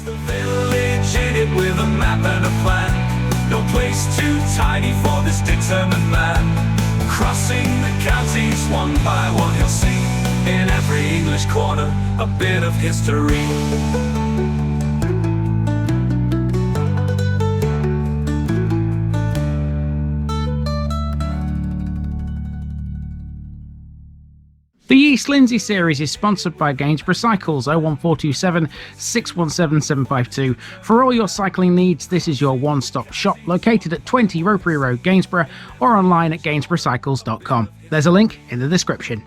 The village in it with a map and a plan. No place too tiny for this determined man. Crossing the counties one by one, he'll see in every English corner a bit of history. The East Lindsey series is sponsored by Gainsborough Cycles 01427 617 752. For all your cycling needs, this is your one-stop shop located at 20 Ropery Road, Gainsborough, or online at gainsboroughcycles.com. There's a link in the description.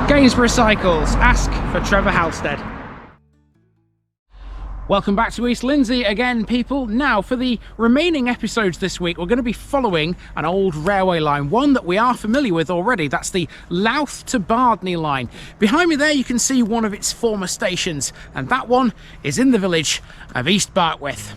Gainsborough Cycles, ask for Trevor Halstead. Welcome back to East Lindsey again, people. Now, for the remaining episodes this week, we're going to be following an old railway line, one that we are familiar with already. That's the Louth to Bardney line. Behind me there, you can see one of its former stations, and that one is in the village of East Barkwith.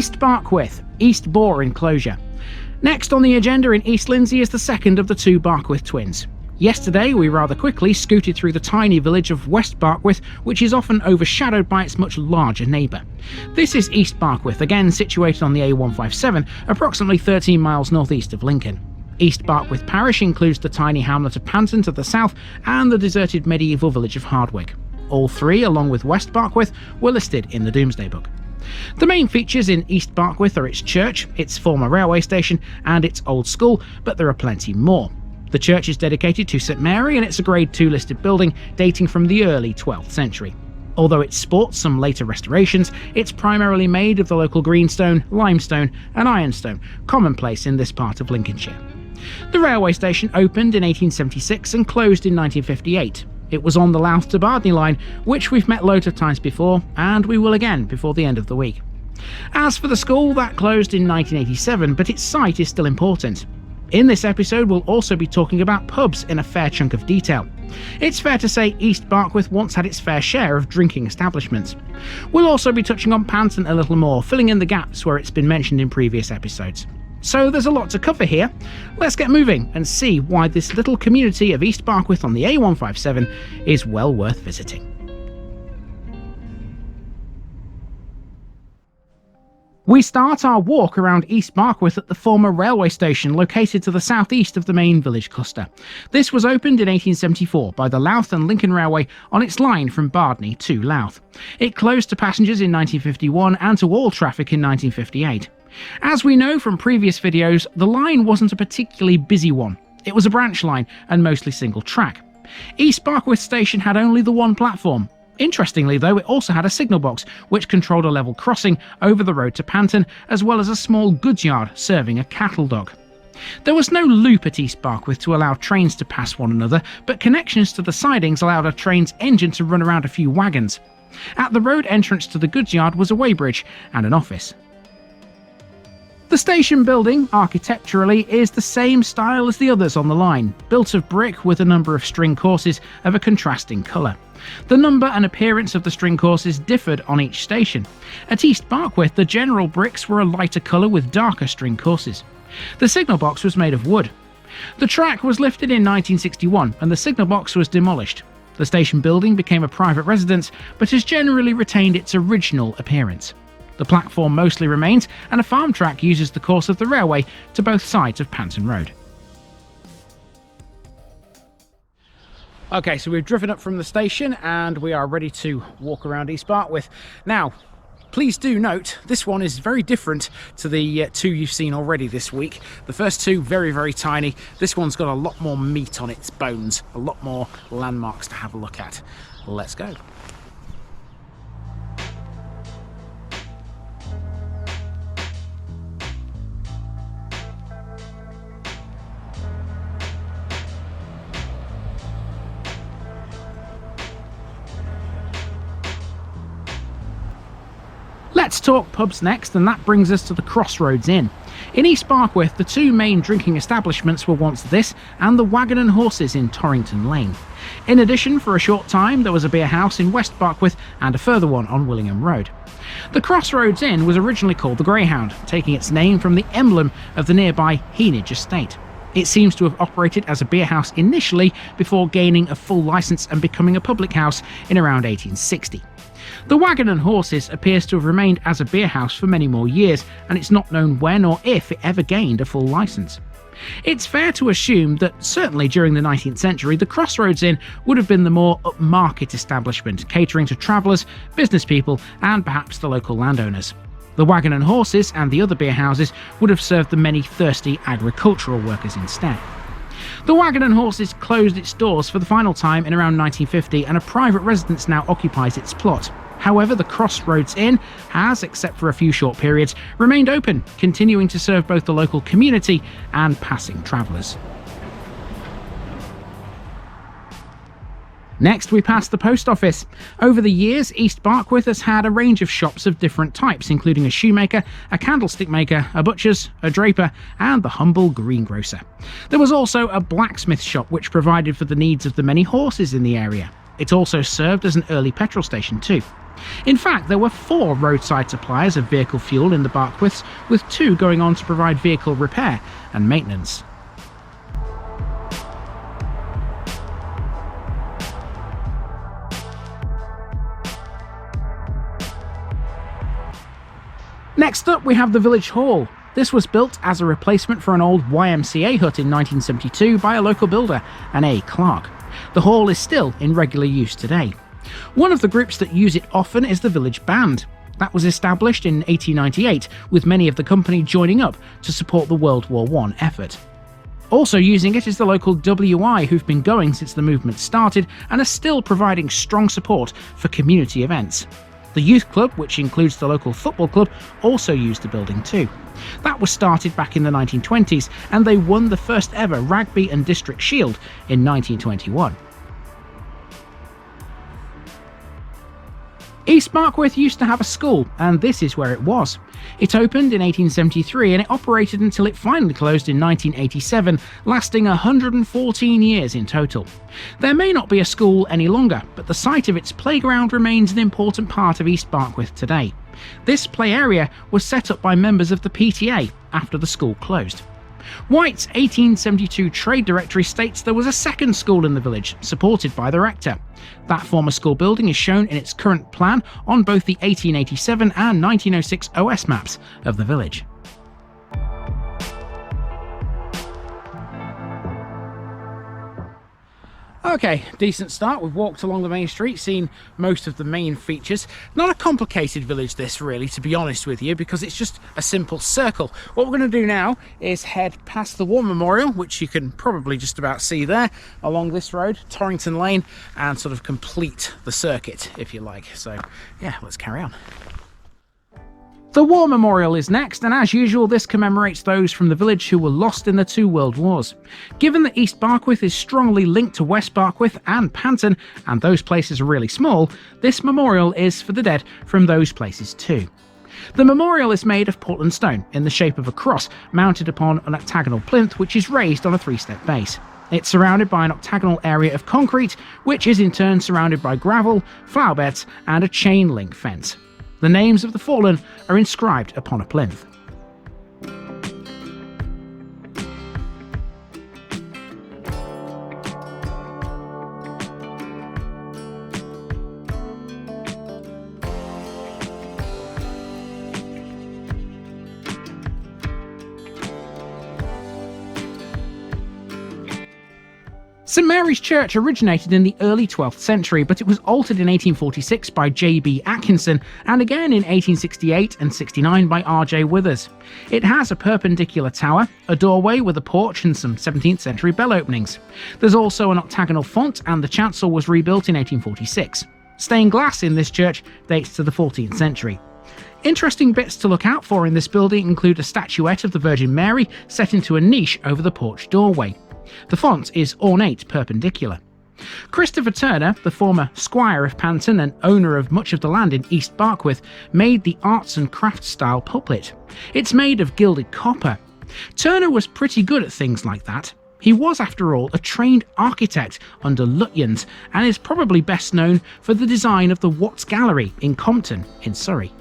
East Barkwith, East Boar enclosure. Next on the agenda in East Lindsey is the second of the two Barkwith twins. Yesterday we rather quickly scooted through the tiny village of West Barkwith, which is often overshadowed by its much larger neighbour. This is East Barkwith, again situated on the A157, approximately 13 miles northeast of Lincoln. East Barkwith Parish includes the tiny hamlet of Panton to the south and the deserted medieval village of Hardwick. All three, along with West Barkwith, were listed in the Domesday Book. The main features in East Barkwith are its church, its former railway station and its old school, but there are plenty more. The church is dedicated to St Mary and it's a Grade 2 listed building dating from the early 12th century. Although it sports some later restorations, it's primarily made of the local greenstone, limestone and ironstone, commonplace in this part of Lincolnshire. The railway station opened in 1876 and closed in 1958. It was on the Louth to Bardney line, which we've met loads of times before, and we will again before the end of the week. As for the school, that closed in 1987, but its site is still important. In this episode, we'll also be talking about pubs in a fair chunk of detail. It's fair to say East Barkwith once had its fair share of drinking establishments. We'll also be touching on Panton a little more, filling in the gaps where it's been mentioned in previous episodes. So there's a lot to cover here. Let's get moving and see why this little community of East Barkwith on the A157 is well worth visiting. We start our walk around East Barkwith at the former railway station located to the southeast of the main village cluster. This was opened in 1874 by the Louth and Lincoln Railway on its line from Bardney to Louth. It closed to passengers in 1951 and to all traffic in 1958. As we know from previous videos, the line wasn't a particularly busy one. It was a branch line and mostly single track. East Barkwith station had only the one platform. Interestingly though, it also had a signal box which controlled a level crossing over the road to Panton, as well as a small goods yard serving a cattle dog. There was no loop at East Barkwith to allow trains to pass one another, but connections to the sidings allowed a train's engine to run around a few wagons. At the road entrance to the goods yard was a weighbridge and an office. The station building, architecturally, is the same style as the others on the line, built of brick with a number of string courses of a contrasting colour. The number and appearance of the string courses differed on each station. At East Barkwith, the general bricks were a lighter colour with darker string courses. The signal box was made of wood. The track was lifted in 1961 and the signal box was demolished. The station building became a private residence, but has generally retained its original appearance. The platform mostly remains, and a farm track uses the course of the railway to both sides of Panton Road. Okay, so we've driven up from the station and we are ready to walk around East Barkwith. Now, please do note, this one is very different to the two you've seen already this week. The first two, very, very tiny. This one's got a lot more meat on its bones, a lot more landmarks to have a look at. Let's go. Let's talk pubs next, and that brings us to the Crossroads Inn. In East Barkwith, the two main drinking establishments were once this and the Waggon and Horses in Torrington Lane. In addition, for a short time, there was a beer house in West Barkwith and a further one on Willingham Road. The Crossroads Inn was originally called the Greyhound, taking its name from the emblem of the nearby Heanage estate. It seems to have operated as a beer house initially before gaining a full licence and becoming a public house in around 1860. The Waggon and Horses appears to have remained as a beer house for many more years, and it's not known when or if it ever gained a full licence. It's fair to assume that certainly during the 19th century, the Crossroads Inn would have been the more upmarket establishment, catering to travellers, business people, and perhaps the local landowners. The Waggon and Horses and the other beer houses would have served the many thirsty agricultural workers instead. The Waggon and Horses closed its doors for the final time in around 1950, and a private residence now occupies its plot. However, the Crossroads Inn has, except for a few short periods, remained open, continuing to serve both the local community and passing travellers. Next, we pass the post office. Over the years, East Barkwith has had a range of shops of different types, including a shoemaker, a candlestick maker, a butcher's, a draper, and the humble greengrocer. There was also a blacksmith shop which provided for the needs of the many horses in the area. It also served as an early petrol station too. In fact, there were 4 roadside suppliers of vehicle fuel in the Barkwiths, with 2 going on to provide vehicle repair and maintenance. Next up, we have the village hall. This was built as a replacement for an old YMCA hut in 1972 by a local builder, an A. Clark. The hall is still in regular use today. One of the groups that use it often is the village band. That was established in 1898, with many of the company joining up to support the World War I effort. Also using it is the local WI, who've been going since the movement started and are still providing strong support for community events. The youth club, which includes the local football club, also used the building too. That was started back in the 1920s, and they won the first ever Rugby and District Shield in 1921. East Barkwith used to have a school, and this is where it was. It opened in 1873 and it operated until it finally closed in 1987, lasting 114 years in total. There may not be a school any longer, but the site of its playground remains an important part of East Barkwith today. This play area was set up by members of the PTA after the school closed. White's 1872 trade directory states there was a second school in the village, supported by the rector. That former school building is shown in its current plan on both the 1887 and 1906 OS maps of the village. Okay, decent start. We've walked along the main street, seen most of the main features. Not a complicated village this really, to be honest with you, because it's just a simple circle. What we're going to do now is head past the War Memorial, which you can probably just about see there, along this road, Torrington Lane, and sort of complete the circuit, if you like. So yeah, let's carry on. The War Memorial is next, and as usual this commemorates those from the village who were lost in the 2 world wars. Given that East Barkwith is strongly linked to West Barkwith and Panton, and those places are really small, this memorial is for the dead from those places too. The memorial is made of Portland stone in the shape of a cross mounted upon an octagonal plinth which is raised on a 3-step base. It's surrounded by an octagonal area of concrete, which is in turn surrounded by gravel, flower beds and a chain link fence. The names of the fallen are inscribed upon a plinth. St Mary's Church originated in the early 12th century, but it was altered in 1846 by J.B. Atkinson and again in 1868 and 69 by R.J. Withers. It has a perpendicular tower, a doorway with a porch and some 17th century bell openings. There's also an octagonal font, and the chancel was rebuilt in 1846. Stained glass in this church dates to the 14th century. Interesting bits to look out for in this building include a statuette of the Virgin Mary set into a niche over the porch doorway. The font is ornate perpendicular. Christopher Turner, the former squire of Panton and owner of much of the land in East Barkwith, made the arts and crafts style pulpit. It's made of gilded copper. Turner was pretty good at things like that. He was, after all, a trained architect under Lutyens and is probably best known for the design of the Watts Gallery in Compton in Surrey.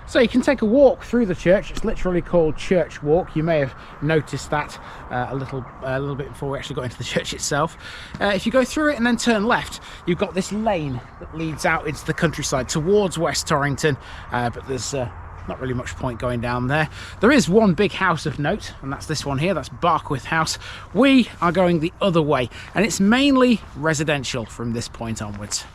So you can take a walk through the church. It's literally called Church Walk. You may have noticed that a little bit before we actually got into the church itself. If you go through it and then turn left, you've got this lane that leads out into the countryside towards West Torrington, but there's not really much point going down there. There is one big house of note, and that's this one here. That's Barkwith House. We are going the other way, and it's mainly residential from this point onwards.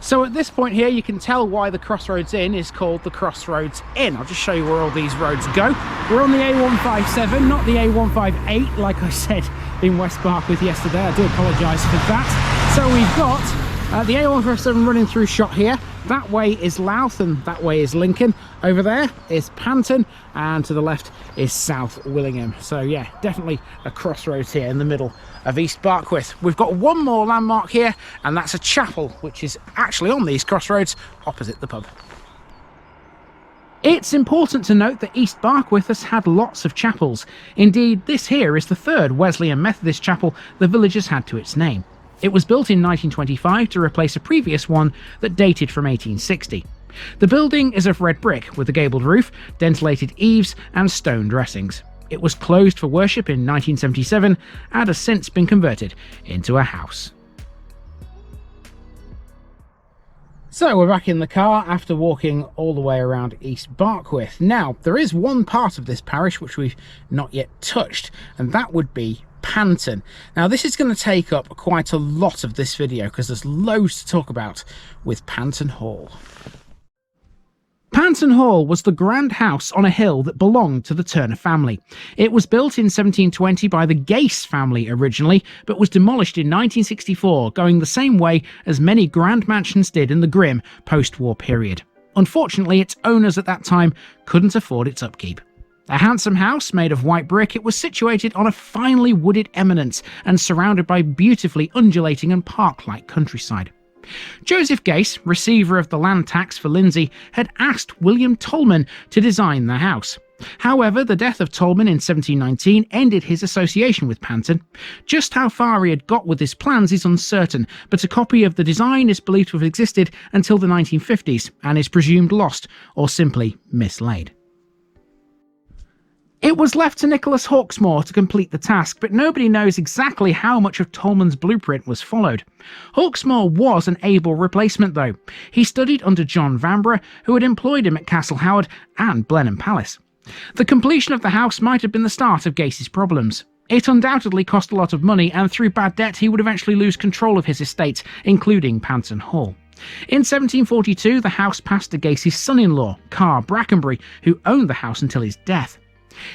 So at this point here, you can tell why the Crossroads Inn is called the Crossroads Inn. I'll just show you where all these roads go. We're on the A157, not the A158, like I said in West Barkwith yesterday. I do apologise for that. So we've got the A157 running through shot here. That way is Louth and that way is Lincoln. Over there is Panton, and to the left is South Willingham. So yeah, definitely a crossroads here in the middle of East Barkwith. We've got one more landmark here, and that's a chapel which is actually on these crossroads opposite the pub. It's important to note that East Barkwith has had lots of chapels. Indeed, this here is the third Wesleyan Methodist chapel the village has had to its name. It was built in 1925 to replace a previous one that dated from 1860. The building is of red brick with a gabled roof, dentelated eaves and stone dressings. It was closed for worship in 1977 and has since been converted into a house. So we're back in the car after walking all the way around East Barkwith. Now, there is one part of this parish which we've not yet touched, and that would be Panton. Now, this is going to take up quite a lot of this video because there's loads to talk about with Panton Hall. Panton Hall was the grand house on a hill that belonged to the Turner family. It was built in 1720 by the Gase family originally, but was demolished in 1964, going the same way as many grand mansions did in the grim post-war period. Unfortunately, its owners at that time couldn't afford its upkeep. A handsome house made of white brick, it was situated on a finely wooded eminence and surrounded by beautifully undulating and park-like countryside. Joseph Gase, receiver of the land tax for Lindsey, had asked William Tolman to design the house. However, the death of Tolman in 1719 ended his association with Panton. Just how far he had got with his plans is uncertain, but a copy of the design is believed to have existed until the 1950s and is presumed lost or simply mislaid. It was left to Nicholas Hawksmoor to complete the task, but nobody knows exactly how much of Tolman's blueprint was followed. Hawksmoor was an able replacement though. He studied under John Vanbrugh, who had employed him at Castle Howard and Blenheim Palace. The completion of the house might have been the start of Gase's problems. It undoubtedly cost a lot of money, and through bad debt he would eventually lose control of his estate, including Panton Hall. In 1742, the house passed to Gase's son-in-law, Carr Brackenbury, who owned the house until his death.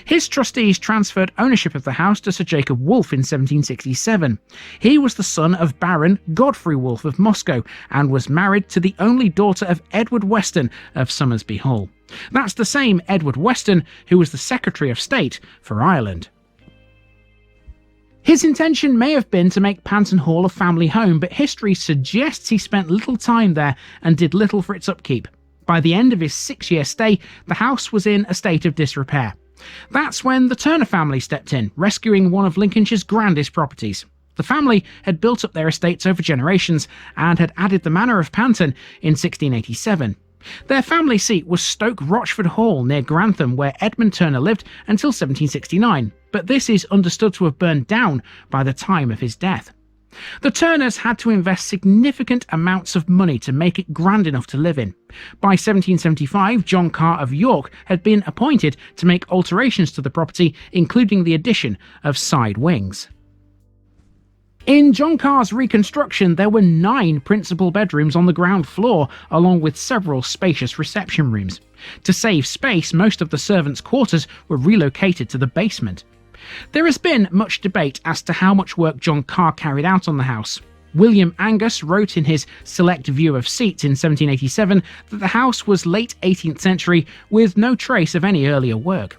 His trustees transferred ownership of the house to Sir Jacob Wolfe in 1767. He was the son of Baron Godfrey Wolfe of Moscow and was married to the only daughter of Edward Weston of Somersby Hall. That's the same Edward Weston who was the Secretary of State for Ireland. His intention may have been to make Panton Hall a family home, but history suggests he spent little time there and did little for its upkeep. By the end of his 6-year stay, the house was in a state of disrepair. That's when the Turner family stepped in, rescuing one of Lincolnshire's grandest properties. The family had built up their estates over generations and had added the manor of Panton in 1687. Their family seat was Stoke Rochford Hall near Grantham, where Edmund Turner lived until 1769, but this is understood to have burned down by the time of his death. The Turners had to invest significant amounts of money to make it grand enough to live in. By 1775, John Carr of York had been appointed to make alterations to the property, including the addition of side wings. In John Carr's reconstruction, there were 9 principal bedrooms on the ground floor, along with several spacious reception rooms. To save space, most of the servants' quarters were relocated to the basement. There has been much debate as to how much work John Carr carried out on the house. William Angus wrote in his Select View of Seats in 1787 that the house was late 18th century with no trace of any earlier work.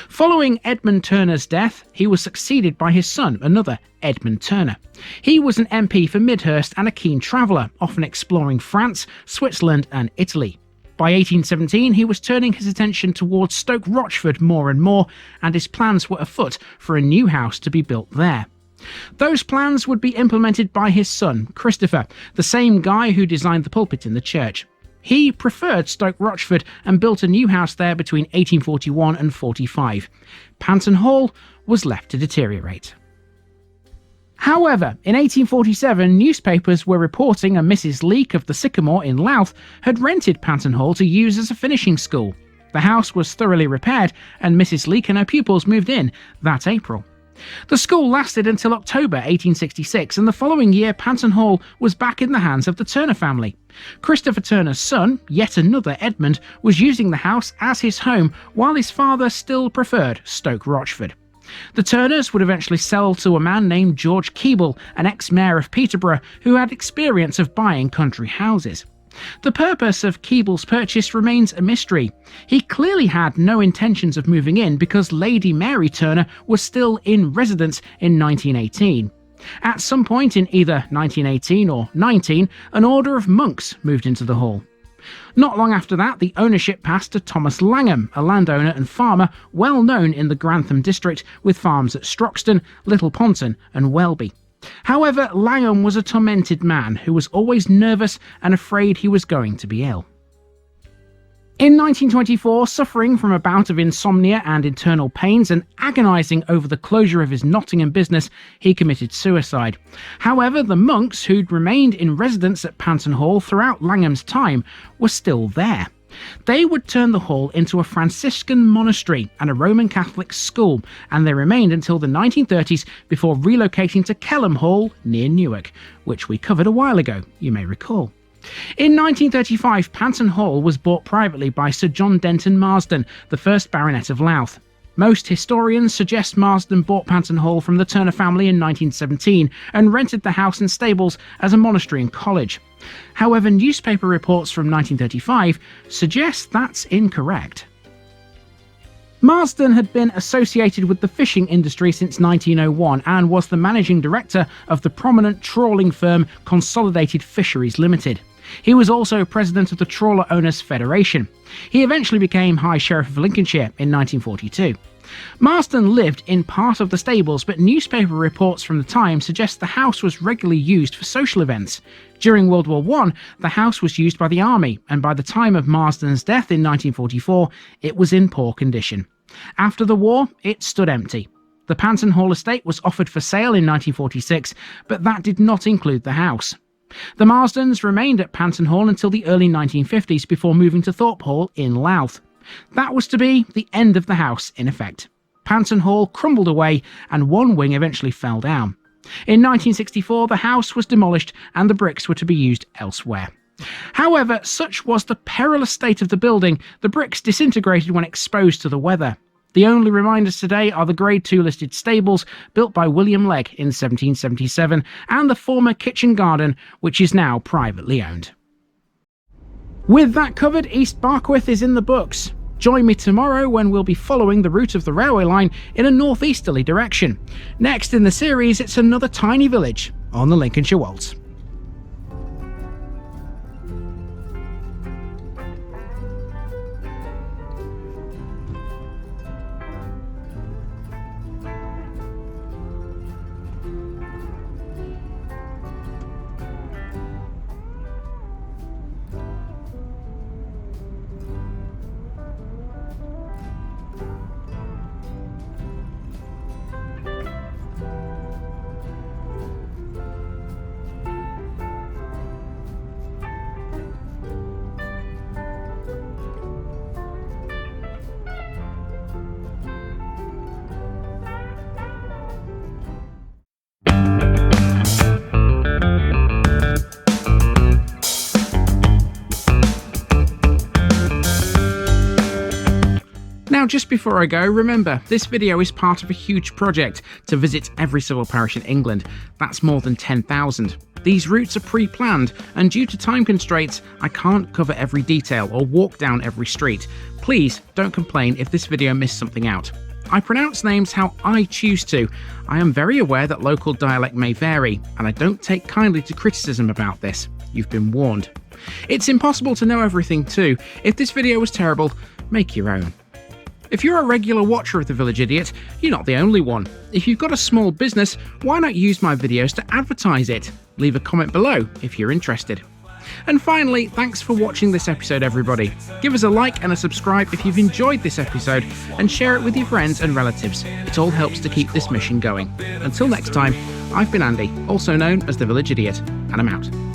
Following Edmund Turner's death, he was succeeded by his son, another Edmund Turner. He was an MP for Midhurst and a keen traveller, often exploring France, Switzerland and Italy. By 1817, he was turning his attention towards Stoke Rochford more and more, and his plans were afoot for a new house to be built there. Those plans would be implemented by his son, Christopher, the same guy who designed the pulpit in the church. He preferred Stoke Rochford and built a new house there between 1841 and 45. Panton Hall was left to deteriorate. However, in 1847, newspapers were reporting a Mrs. Leake of the Sycamore in Louth had rented Panton Hall to use as a finishing school. The house was thoroughly repaired, and Mrs. Leake and her pupils moved in that April. The school lasted until October 1866, and the following year Panton Hall was back in the hands of the Turner family. Christopher Turner's son, yet another Edmund, was using the house as his home, while his father still preferred Stoke Rochford. The Turners would eventually sell to a man named George Keble, an ex-mayor of Peterborough, who had experience of buying country houses. The purpose of Keble's purchase remains a mystery. He clearly had no intentions of moving in because Lady Mary Turner was still in residence in 1918. At some point in either 1918 or 19, an order of monks moved into the hall. Not long after that, the ownership passed to Thomas Langham, a landowner and farmer well known in the Grantham district, with farms at Stroxton, Little Ponton and Welby. However, Langham was a tormented man who was always nervous and afraid he was going to be ill. In 1924, suffering from a bout of insomnia and internal pains and agonising over the closure of his Nottingham business, he committed suicide. However, the monks who'd remained in residence at Panton Hall throughout Langham's time were still there. They would turn the hall into a Franciscan monastery and a Roman Catholic school, and they remained until the 1930s before relocating to Kelham Hall near Newark, which we covered a while ago, you may recall. In 1935, Panton Hall was bought privately by Sir John Denton Marsden, the first Baronet of Louth. Most historians suggest Marsden bought Panton Hall from the Turner family in 1917 and rented the house and stables as a monastery and college. However, newspaper reports from 1935 suggest that's incorrect. Marsden had been associated with the fishing industry since 1901 and was the managing director of the prominent trawling firm Consolidated Fisheries Limited. He was also president of the Trawler Owners Federation. He eventually became High Sheriff of Lincolnshire in 1942. Marsden lived in part of the stables, but newspaper reports from the time suggest the house was regularly used for social events. During World War I, the house was used by the army, and by the time of Marsden's death in 1944, it was in poor condition. After the war, it stood empty. The Panton Hall estate was offered for sale in 1946, but that did not include the house. The Marsdens remained at Panton Hall until the early 1950s before moving to Thorpe Hall in Louth. That was to be the end of the house, in effect. Panton Hall crumbled away and one wing eventually fell down. In 1964, the house was demolished and the bricks were to be used elsewhere. However, such was the perilous state of the building, the bricks disintegrated when exposed to the weather. The only reminders today are the Grade II listed stables built by William Legg in 1777 and the former kitchen garden, which is now privately owned. With that covered, East Barkwith is in the books. Join me tomorrow when we'll be following the route of the railway line in a northeasterly direction. Next in the series, it's another tiny village on the Lincolnshire Wolds. Now, just before I go, remember, this video is part of a huge project to visit every civil parish in England. That's more than 10,000. These routes are pre-planned, and due to time constraints, I can't cover every detail or walk down every street. Please don't complain if this video missed something out. I pronounce names how I choose to. I am very aware that local dialect may vary, and I don't take kindly to criticism about this. You've been warned. It's impossible to know everything too. If this video was terrible, make your own. If you're a regular watcher of The Village Idiot, you're not the only one. If you've got a small business, why not use my videos to advertise it? Leave a comment below if you're interested. And finally, thanks for watching this episode, everybody. Give us a like and a subscribe if you've enjoyed this episode, and share it with your friends and relatives. It all helps to keep this mission going. Until next time, I've been Andy, also known as The Village Idiot, and I'm out.